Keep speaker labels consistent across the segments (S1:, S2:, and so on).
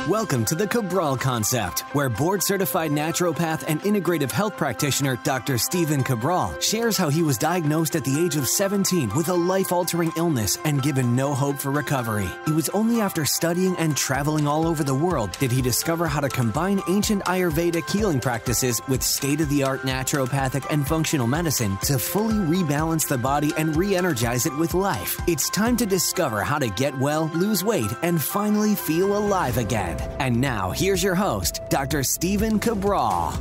S1: Welcome to the Cabral Concept, where board-certified naturopath and integrative health practitioner Dr. Stephen Cabral shares how he was diagnosed at the age of 17 with a life-altering illness and given no hope for recovery. It was only after studying and traveling all over the world did he discover how to combine ancient Ayurvedic healing practices with state-of-the-art naturopathic and functional medicine to fully rebalance the body and re-energize it with life. It's time to discover how to get well, lose weight, and finally feel alive again. And now, here's your host, Dr. Stephen Cabral.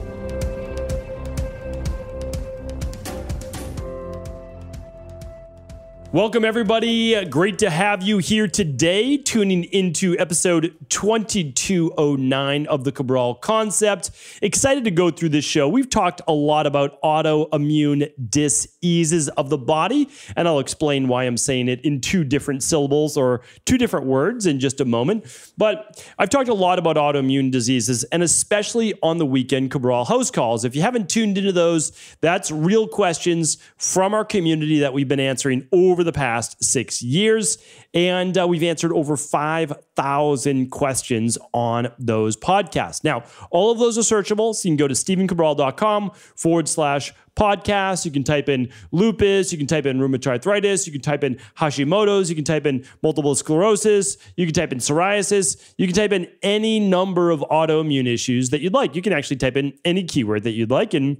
S2: Welcome, everybody. Great to have you here today, tuning into episode 2209 of the Cabral Concept. Excited to go through this show. We've talked a lot about autoimmune diseases of the body, and I'll explain why I'm saying it in two different syllables or two different words in just a moment. But I've talked a lot about autoimmune diseases, and especially on the weekend Cabral house calls. If you haven't tuned into those, that's real questions from our community that we've been answering over the past 6 years, and we've answered over 5,000 questions on those podcasts. Now, all of those are searchable, so you can go to stephencabral.com/podcast. You can type in lupus, you can type in rheumatoid arthritis, you can type in Hashimoto's, you can type in multiple sclerosis, you can type in psoriasis, you can type in any number of autoimmune issues that you'd like. You can actually type in any keyword that you'd like, and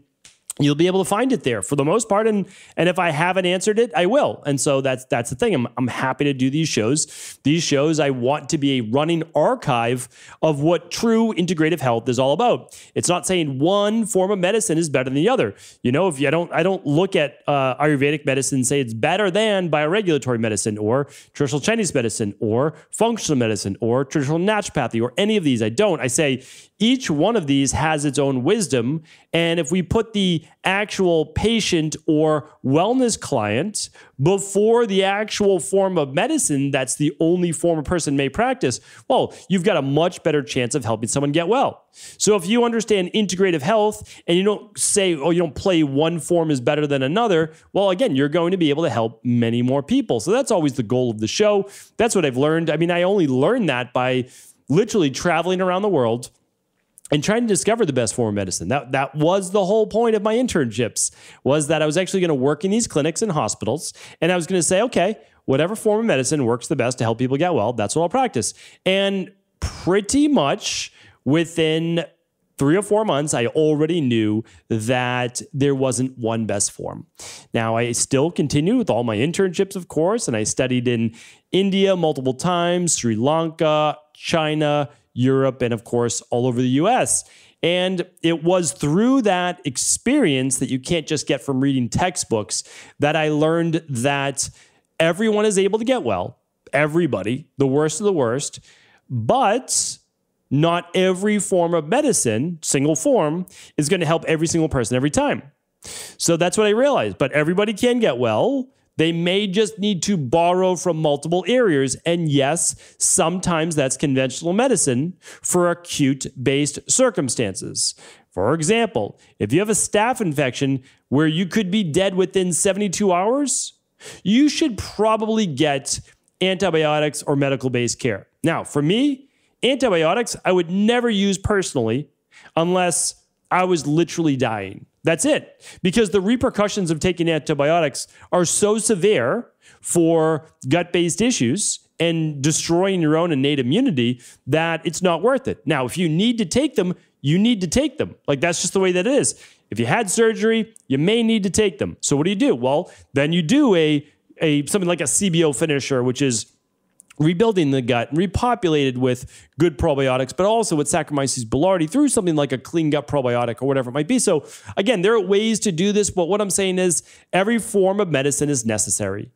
S2: you'll be able to find it there for the most part. And if I haven't answered it, I will. And so that's the thing. I'm happy to do these shows. These shows, I want to be a running archive of what true integrative health is all about. It's not saying one form of medicine is better than the other. You know, if I don't look at Ayurvedic medicine and say it's better than bioregulatory medicine or traditional Chinese medicine or functional medicine or traditional naturopathy or any of these. I don't. I say each one of these has its own wisdom. And if we put the actual patient or wellness client before the actual form of medicine that's the only form a person may practice, well, you've got a much better chance of helping someone get well. So if you understand integrative health and you don't say, oh, you don't play one form is better than another, well, again, you're going to be able to help many more people. So that's always the goal of the show. That's what I've learned. I mean, I only learned that by literally traveling around the world and trying to discover the best form of medicine. That was the whole point of my internships, was that I was actually going to work in these clinics and hospitals, and I was going to say, okay, whatever form of medicine works the best to help people get well, that's what I'll practice. And pretty much within 3 or 4 months, I already knew that there wasn't one best form. Now, I still continued with all my internships, of course, and I studied in India multiple times, Sri Lanka, China, Europe, and of course, all over the US. And it was through that experience that you can't just get from reading textbooks that I learned that everyone is able to get well, everybody, the worst of the worst, but not every form of medicine, single form, is going to help every single person every time. So that's what I realized. But everybody can get well. They may just need to borrow from multiple areas. And yes, sometimes that's conventional medicine for acute-based circumstances. For example, if you have a staph infection where you could be dead within 72 hours, you should probably get antibiotics or medical-based care. Now, for me, antibiotics I would never use personally unless I was literally dying. That's it. Because the repercussions of taking antibiotics are so severe for gut-based issues and destroying your own innate immunity that it's not worth it. Now, if you need to take them, you need to take them. Like, that's just the way that it is. If you had surgery, you may need to take them. So what do? Well, then you do something like a CBO finisher, which is rebuilding the gut, repopulated with good probiotics, but also with Saccharomyces boulardii through something like a clean gut probiotic or whatever it might be. So again, there are ways to do this, but what I'm saying is every form of medicine is necessary.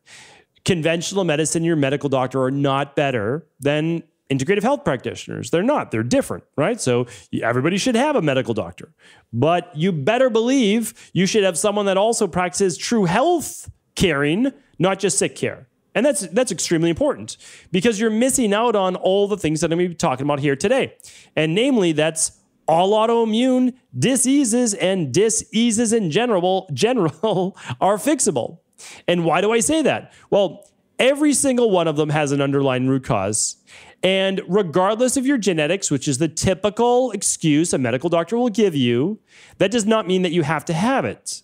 S2: Conventional medicine, your medical doctor are not better than integrative health practitioners. They're not. They're different, right? So everybody should have a medical doctor, but you better believe you should have someone that also practices true health caring, not just sick care. And that's extremely important because you're missing out on all the things that I'm going to be talking about here today. And namely, that's all autoimmune diseases and diseases in general are fixable. And why do I say that? Well, every single one of them has an underlying root cause. And regardless of your genetics, which is the typical excuse a medical doctor will give you, that does not mean that you have to have it.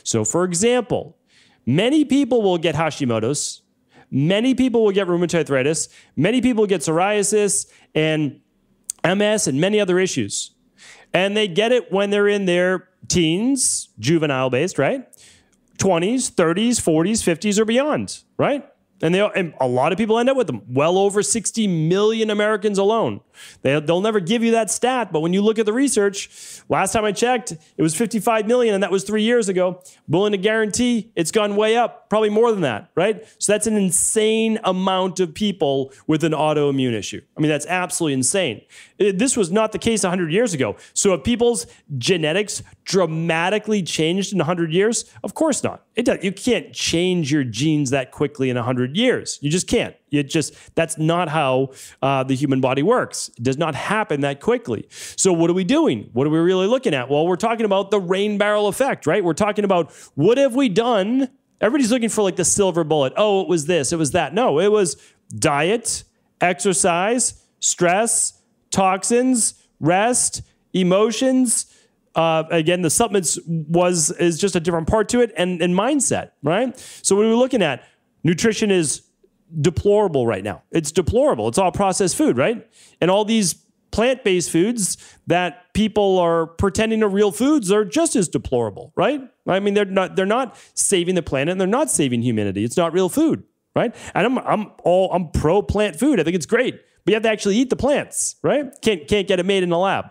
S2: So for example, many people will get Hashimoto's, many people will get rheumatoid arthritis, many people get psoriasis and MS and many other issues. And they get it when they're in their teens, juvenile based, right? 20s, 30s, 40s, 50s, or beyond, right? And a lot of people end up with them. Well over 60 million Americans alone. They'll never give you that stat, but when you look at the research, last time I checked, it was 55 million, and that was 3 years ago. Willing to guarantee it's gone way up, probably more than that, right? So that's an insane amount of people with an autoimmune issue. I mean, that's absolutely insane. This was not the case 100 years ago. So have people's genetics dramatically changed in 100 years? Of course not. You can't change your genes that quickly in 100 years. You just can't. That's not how the human body works. It does not happen that quickly. So what are we doing? What are we really looking at? Well, we're talking about the rain barrel effect, right? We're talking about what have we done? Everybody's looking for like the silver bullet. Oh, it was this, it was that. No, it was diet, exercise, stress, toxins, rest, emotions. Again, the supplements is just a different part to it, and mindset, right? So what are we looking at? Nutrition is deplorable right now. It's deplorable. It's all processed food, right? And all these plant-based foods that people are pretending are real foods are just as deplorable, right? I mean, they're not saving the planet, and they're not saving humanity. It's not real food, right? And I'm pro plant food. I think it's great, but you have to actually eat the plants, right? Can't get it made in a lab.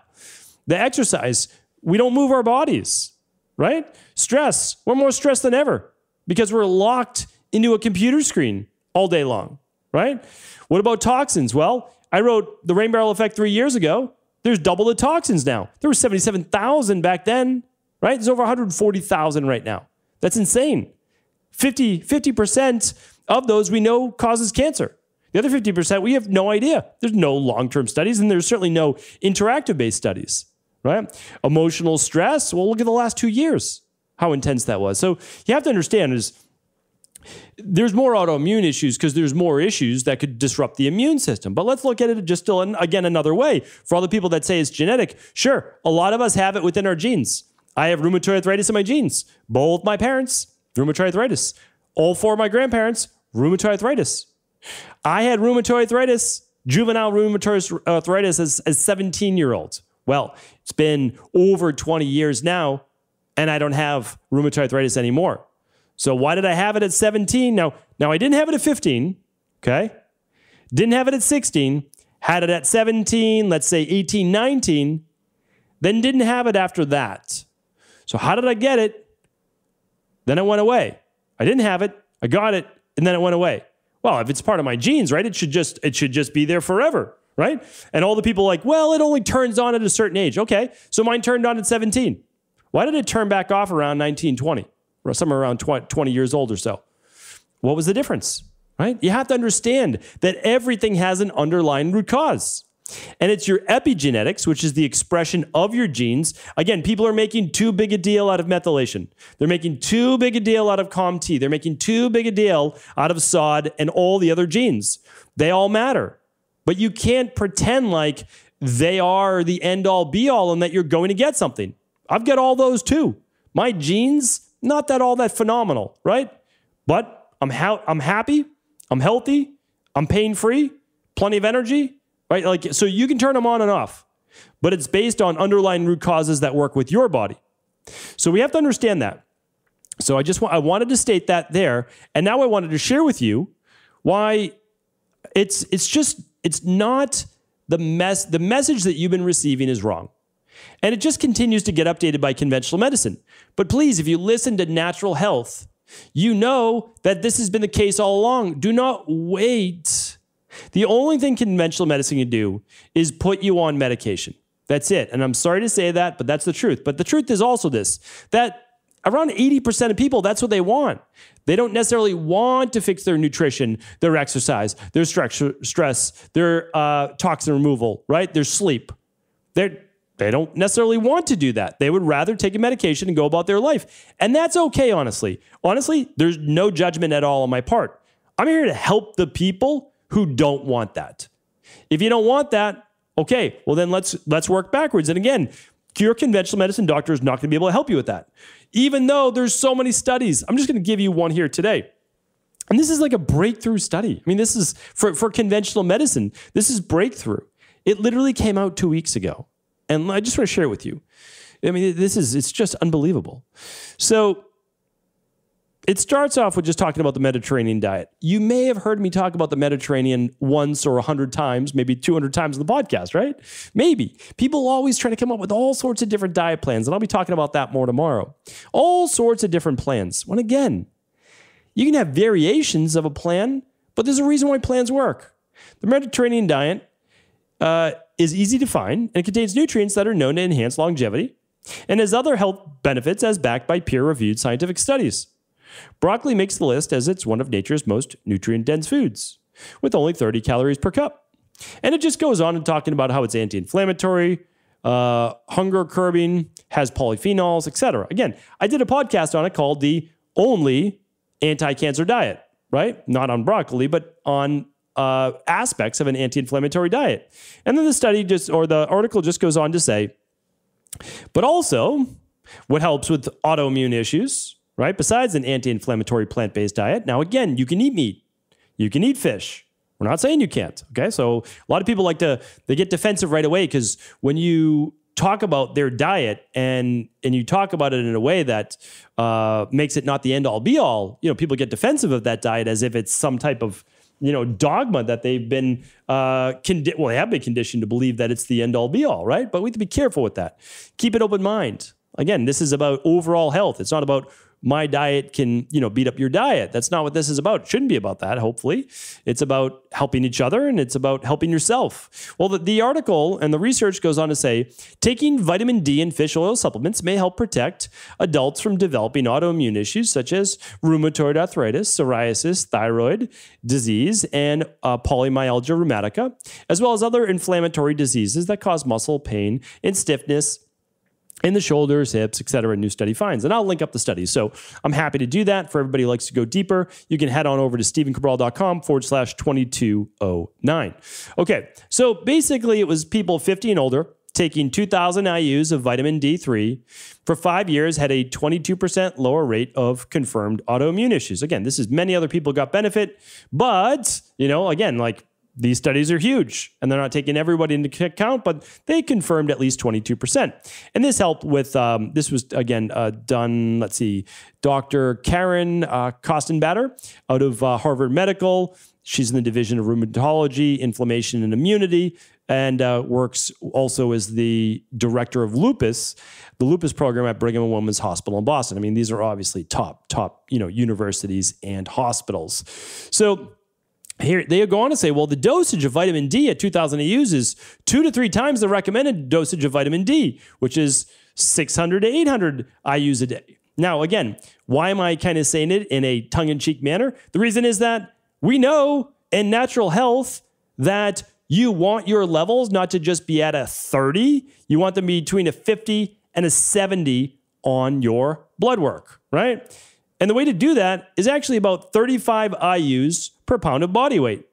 S2: The exercise, we don't move our bodies, right? Stress, we're more stressed than ever because we're locked into a computer screen all day long, right? What about toxins? Well, I wrote The Rain Barrel Effect 3 years ago. There's double the toxins now. There were 77,000 back then, right? There's over 140,000 right now. That's insane. 50% of those we know causes cancer. The other 50%, we have no idea. There's no long-term studies, and there's certainly no interactive-based studies, right? Emotional stress, well, look at the last 2 years, how intense that was. So you have to understand is there's more autoimmune issues because there's more issues that could disrupt the immune system. But let's look at it just still, again, another way. For all the people that say it's genetic, sure, a lot of us have it within our genes. I have rheumatoid arthritis in my genes. Both my parents, rheumatoid arthritis. All four of my grandparents, rheumatoid arthritis. I had rheumatoid arthritis, juvenile rheumatoid arthritis as 17-year-old. Well, it's been over 20 years now, and I don't have rheumatoid arthritis anymore. So why did I have it at 17? Now I didn't have it at 15, okay? Didn't have it at 16, had it at 17, let's say 18, 19, then didn't have it after that. So how did I get it? Then it went away. I didn't have it, I got it, and then it went away. Well, if it's part of my genes, right, it should just be there forever, right? And all the people like, well, it only turns on at a certain age. Okay, so mine turned on at 17. Why did it turn back off around 19, 20? Or somewhere around 20 years old or so. What was the difference, right? You have to understand that everything has an underlying root cause. And it's your epigenetics, which is the expression of your genes. Again, people are making too big a deal out of methylation. They're making too big a deal out of COMT. They're making too big a deal out of SOD and all the other genes. They all matter. But you can't pretend like they are the end-all, be-all and that you're going to get something. I've got all those too. My genes, not that all that phenomenal, right? But I'm happy, I'm healthy, I'm pain-free, plenty of energy, right? Like, so you can turn them on and off, but it's based on underlying root causes that work with your body. So we have to understand that. So I wanted to state that there, and now I wanted to share with you why it's not the message that you've been receiving is wrong. And it just continues to get updated by conventional medicine. But please, if you listen to natural health, you know that this has been the case all along. Do not wait. The only thing conventional medicine can do is put you on medication. That's it. And I'm sorry to say that, but that's the truth. But the truth is also this, that around 80% of people, that's what they want. They don't necessarily want to fix their nutrition, their exercise, their stress, their toxin removal, right? Their sleep. They don't necessarily want to do that. They would rather take a medication and go about their life. And that's okay, honestly. Honestly, there's no judgment at all on my part. I'm here to help the people who don't want that. If you don't want that, okay, well then let's work backwards. And again, your conventional medicine doctor is not going to be able to help you with that. Even though there's so many studies. I'm just going to give you one here today. And this is like a breakthrough study. I mean, this is for conventional medicine. This is breakthrough. It literally came out 2 weeks ago. And I just want to share it with you. I mean, it's just unbelievable. So it starts off with just talking about the Mediterranean diet. You may have heard me talk about the Mediterranean once or 100 times, maybe 200 times on the podcast, right? Maybe. People always try to come up with all sorts of different diet plans, and I'll be talking about that more tomorrow. All sorts of different plans. When again, you can have variations of a plan, but there's a reason why plans work. The Mediterranean diet is easy to find and contains nutrients that are known to enhance longevity and has other health benefits as backed by peer-reviewed scientific studies. Broccoli makes the list as it's one of nature's most nutrient-dense foods, with only 30 calories per cup. And it just goes on and talking about how it's anti-inflammatory, hunger curbing, has polyphenols, etc. Again, I did a podcast on it called The Only Anti-Cancer Diet, right? Not on broccoli, but on aspects of an anti-inflammatory diet. And then the article just goes on to say, but also what helps with autoimmune issues, right? Besides an anti-inflammatory plant-based diet. Now, again, you can eat meat. You can eat fish. We're not saying you can't, okay? So a lot of people they get defensive right away because when you talk about their diet and you talk about it in a way that makes it not the end-all be-all, people get defensive of that diet as if it's some type of, dogma that they've been, they have been conditioned to believe that it's the end-all be-all, right? But we have to be careful with that. Keep an open mind. Again, this is about overall health. It's not about my diet can, beat up your diet. That's not what this is about. It shouldn't be about that, hopefully. It's about helping each other and it's about helping yourself. Well, the article and the research goes on to say, taking vitamin D and fish oil supplements may help protect adults from developing autoimmune issues such as rheumatoid arthritis, psoriasis, thyroid disease, and polymyalgia rheumatica, as well as other inflammatory diseases that cause muscle pain and stiffness in the shoulders, hips, et cetera, new study finds. And I'll link up the studies. So I'm happy to do that. For everybody who likes to go deeper, you can head on over to stephencabral.com/2209. Okay, so basically it was people 50 and older taking 2,000 IUs of vitamin D3 for 5 years had a 22% lower rate of confirmed autoimmune issues. Again, this is many other people got benefit, but, again, like, these studies are huge, and they're not taking everybody into account, but they confirmed at least 22%. And this helped with, this was, again, done, Dr. Karen Kostenbatter out of Harvard Medical. She's in the Division of Rheumatology, Inflammation, and Immunity, and works also as the director of lupus, the lupus program at Brigham and Women's Hospital in Boston. I mean, these are obviously top, universities and hospitals. So here, they go on to say, well, the dosage of vitamin D at 2,000 IUs is 2 to 3 times the recommended dosage of vitamin D, which is 600 to 800 IUs a day. Now, again, why am I kind of saying it in a tongue-in-cheek manner? The reason is that we know in natural health that you want your levels not to just be at a 30. You want them to be between a 50 and a 70 on your blood work, right? And the way to do that is actually about 35 IUs per pound of body weight.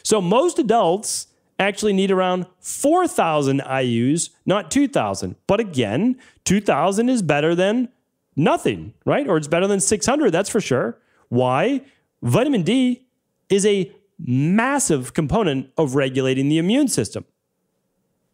S2: So most adults actually need around 4,000 IUs, not 2,000. But again, 2,000 is better than nothing, right? Or it's better than 600, that's for sure. Why? Vitamin D is a massive component of regulating the immune system.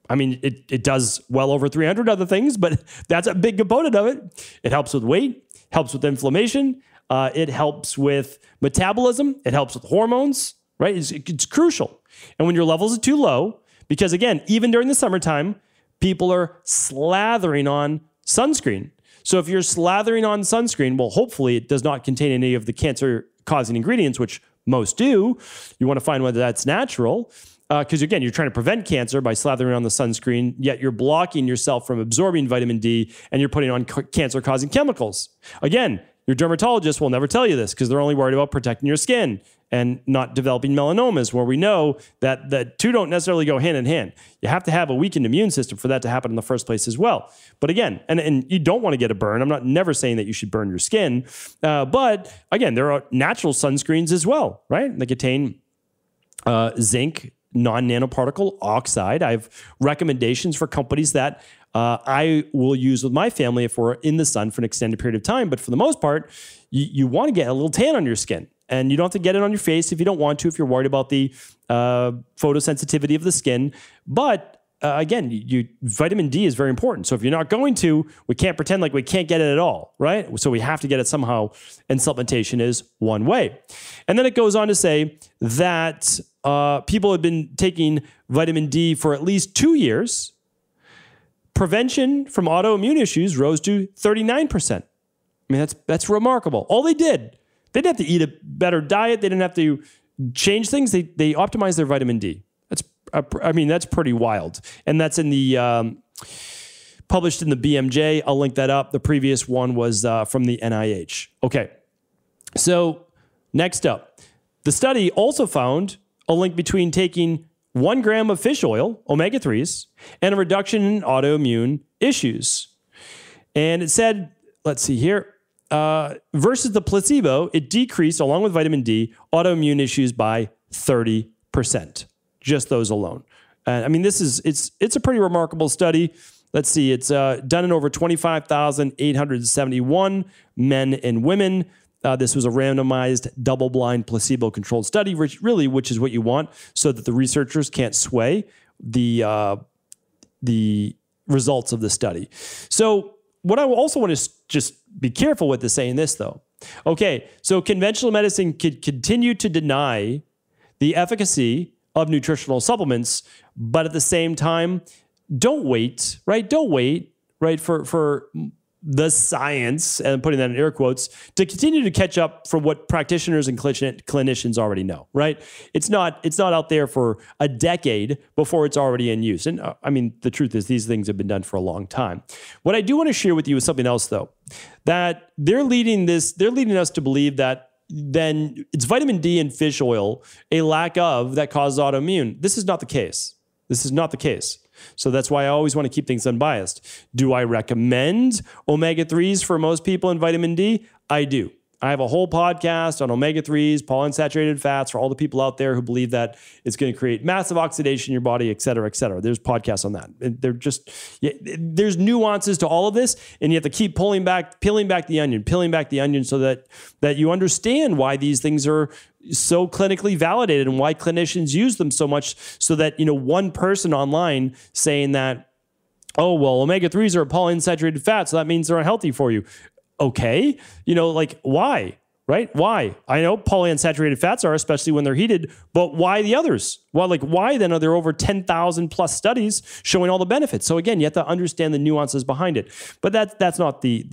S2: I mean, it does well over 300 other things, but that's a big component of it. It helps with weight, helps with inflammation, it helps with metabolism, it helps with hormones, right? It's crucial. And when your levels are too low, because again, even during the summertime, people are slathering on sunscreen. So if you're slathering on sunscreen, well, hopefully it does not contain any of the cancer-causing ingredients, which most do. You want to find whether that's natural. Because again, you're trying to prevent cancer by slathering on the sunscreen, yet you're blocking yourself from absorbing vitamin D and you're putting on cancer-causing chemicals. Again, your dermatologist will never tell you this because they're only worried about protecting your skin and not developing melanomas, where we know that the two don't necessarily go hand in hand. You have to have a weakened immune system for that to happen in the first place as well. But again, and you don't want to get a burn. I'm never saying that you should burn your skin. But again, there are natural sunscreens as well, right? They contain zinc, non-nanoparticle oxide. I have recommendations for companies that I will use with my family if we're in the sun for an extended period of time. But for the most part, you want to get a little tan on your skin. And you don't have to get it on your face if you don't want to, if you're worried about the photosensitivity of the skin. But again, vitamin D is very important. So if you're not going to, we can't pretend like we can't get it at all, right? So we have to get it somehow, and supplementation is one way. And then it goes on to say that people have been taking vitamin D for at least 2 years. Prevention from autoimmune issues rose to 39%. I mean, that's remarkable. All they didn't have to eat a better diet. They didn't have to change things. They optimized their vitamin D. That's pretty wild. And that's in the published in the BMJ. I'll link that up. The previous one was from the NIH. Okay. So next up, the study also found a link between taking 1 gram of fish oil, omega-3s, and a reduction in autoimmune issues. And it said, let's see here, versus the placebo, it decreased, along with vitamin D, autoimmune issues by 30%. Just those alone. I mean, it's a pretty remarkable study. Let's see, it's done in over 25,871 men and women. This was a randomized, double-blind, placebo-controlled study, which is what you want, so that the researchers can't sway the results of the study. So what I also want to just be careful with is saying this, though. Okay, so conventional medicine could continue to deny the efficacy of nutritional supplements, but at the same time, don't wait, right? Don't wait, right, for the science, and putting that in air quotes, to continue to catch up from what practitioners and clinicians already know, right? It's not out there for a decade before it's already in use. And I mean, the truth is these things have been done for a long time. What I do want to share with you is something else, though, that they're leading us to believe that then it's vitamin D in fish oil, a lack of, that causes autoimmune. This is not the case. This is not the case. So that's why I always want to keep things unbiased. Do I recommend omega-3s for most people in vitamin D? I do. I have a whole podcast on omega-3s, polyunsaturated fats, for all the people out there who believe that it's going to create massive oxidation in your body, et cetera, et cetera. There's podcasts on that. There's nuances to all of this, and you have to keep peeling back the onion so that you understand why these things are so clinically validated and why clinicians use them so much, so that, one person online saying that, oh, well, omega-3s are a polyunsaturated fat, so that means they're unhealthy for you. Okay, why, right? Why? I know polyunsaturated fats are, especially when they're heated, but why the others? Well, why then are there over 10,000 plus studies showing all the benefits? So again, you have to understand the nuances behind it. But that's not the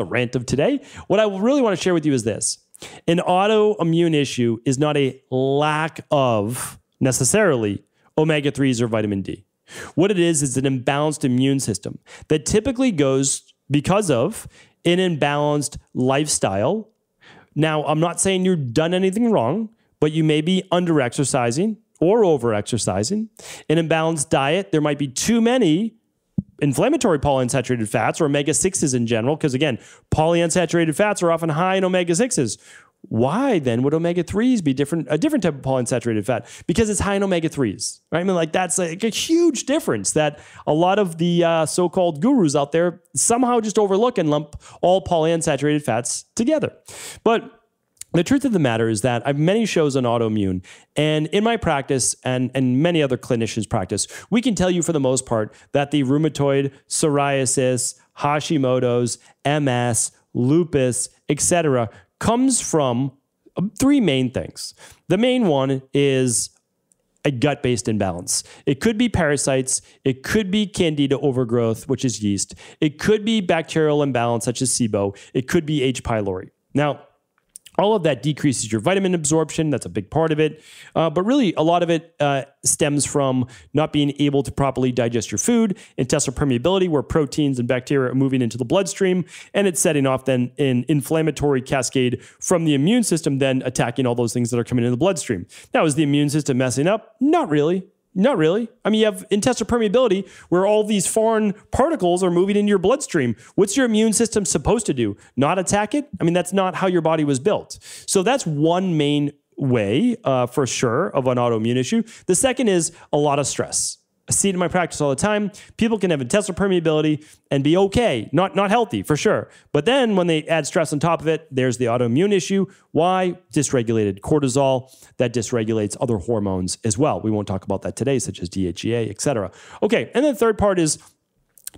S2: rant of today. What I really want to share with you is this. An autoimmune issue is not a lack of, necessarily, omega-3s or vitamin D. What it is an imbalanced immune system that typically goes because of an imbalanced lifestyle. Now, I'm not saying you've done anything wrong, but you may be under-exercising or over-exercising. An imbalanced diet, there might be too many inflammatory polyunsaturated fats, or omega-6s in general, because again, polyunsaturated fats are often high in omega-6s. Why then would omega-3s be a different type of polyunsaturated fat? Because it's high in omega-3s, right? I mean, that's a huge difference that a lot of the so-called gurus out there somehow just overlook and lump all polyunsaturated fats together. But the truth of the matter is that I have many shows on autoimmune, and in my practice and many other clinicians' practice, we can tell you for the most part that the rheumatoid, psoriasis, Hashimoto's, MS, lupus, etc., comes from 3 main things. The main one is a gut-based imbalance. It could be parasites. It could be candida overgrowth, which is yeast. It could be bacterial imbalance, such as SIBO. It could be H. pylori. Now, all of that decreases your vitamin absorption. That's a big part of it. But really, a lot of it stems from not being able to properly digest your food, intestinal permeability, where proteins and bacteria are moving into the bloodstream, and it's setting off then an inflammatory cascade from the immune system, then attacking all those things that are coming into the bloodstream. Now, is the immune system messing up? Not really. Not really. I mean, you have intestinal permeability where all these foreign particles are moving into your bloodstream. What's your immune system supposed to do? Not attack it? I mean, that's not how your body was built. So that's one main way, for sure, of an autoimmune issue. The second is a lot of stress. I see it in my practice all the time. People can have intestinal permeability and be okay, not healthy for sure. But then when they add stress on top of it, there's the autoimmune issue. Why? Dysregulated cortisol that dysregulates other hormones as well. We won't talk about that today, such as DHEA, etc. Okay, and then the third part is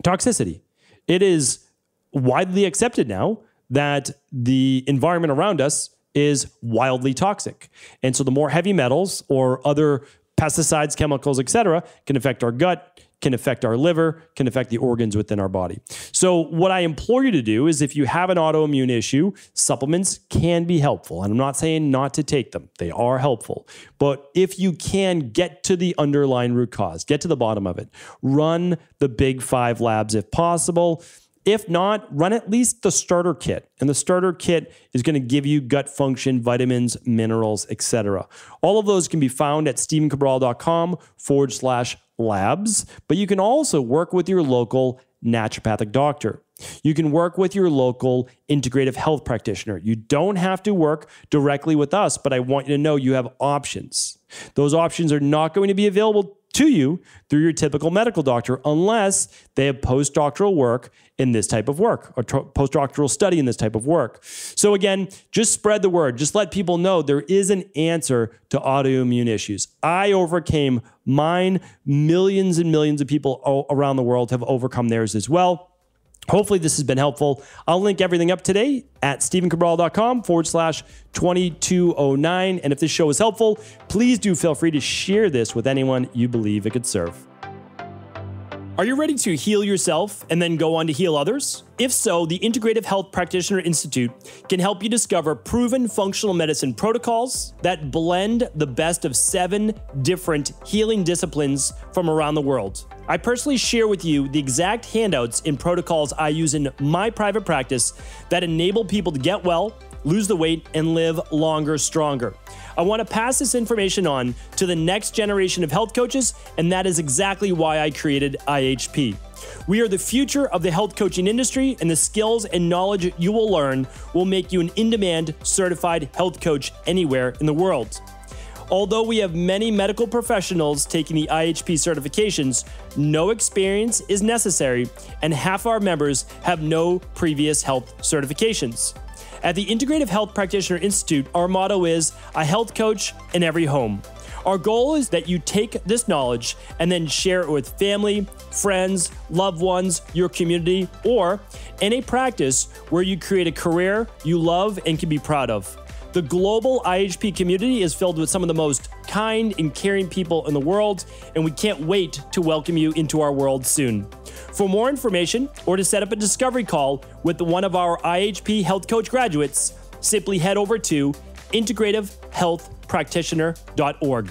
S2: toxicity. It is widely accepted now that the environment around us is wildly toxic. And so the more heavy metals or other pesticides, chemicals, etc., can affect our gut, can affect our liver, can affect the organs within our body. So what I implore you to do is if you have an autoimmune issue, supplements can be helpful. And I'm not saying not to take them. They are helpful. But if you can get to the underlying root cause, get to the bottom of it, run the big 5 labs if possible. If not, run at least the starter kit. And the starter kit is going to give you gut function, vitamins, minerals, etc. All of those can be found at stevencabral.com/labs. But you can also work with your local naturopathic doctor. You can work with your local integrative health practitioner. You don't have to work directly with us, but I want you to know you have options. Those options are not going to be available to you through your typical medical doctor unless they have postdoctoral work in this type of work or postdoctoral study in this type of work. So again, just spread the word. Just let people know there is an answer to autoimmune issues. I overcame mine. Millions and millions of people around the world have overcome theirs as well. Hopefully this has been helpful. I'll link everything up today at stevencabral.com/2209. And if this show is helpful, please do feel free to share this with anyone you believe it could serve. Are you ready to heal yourself and then go on to heal others? If so, the Integrative Health Practitioner Institute can help you discover proven functional medicine protocols that blend the best of 7 different healing disciplines from around the world. I personally share with you the exact handouts and protocols I use in my private practice that enable people to get well, lose the weight, and live longer, stronger. I want to pass this information on to the next generation of health coaches, and that is exactly why I created IHP. We are the future of the health coaching industry, and the skills and knowledge you will learn will make you an in-demand certified health coach anywhere in the world. Although we have many medical professionals taking the IHP certifications, no experience is necessary, and half our members have no previous health certifications. At the Integrative Health Practitioner Institute, our motto is a health coach in every home. Our goal is that you take this knowledge and then share it with family, friends, loved ones, your community, or in a practice where you create a career you love and can be proud of. The global IHP community is filled with some of the most kind and caring people in the world, and we can't wait to welcome you into our world soon. For more information or to set up a discovery call with one of our IHP Health Coach graduates, simply head over to integrativehealthpractitioner.org.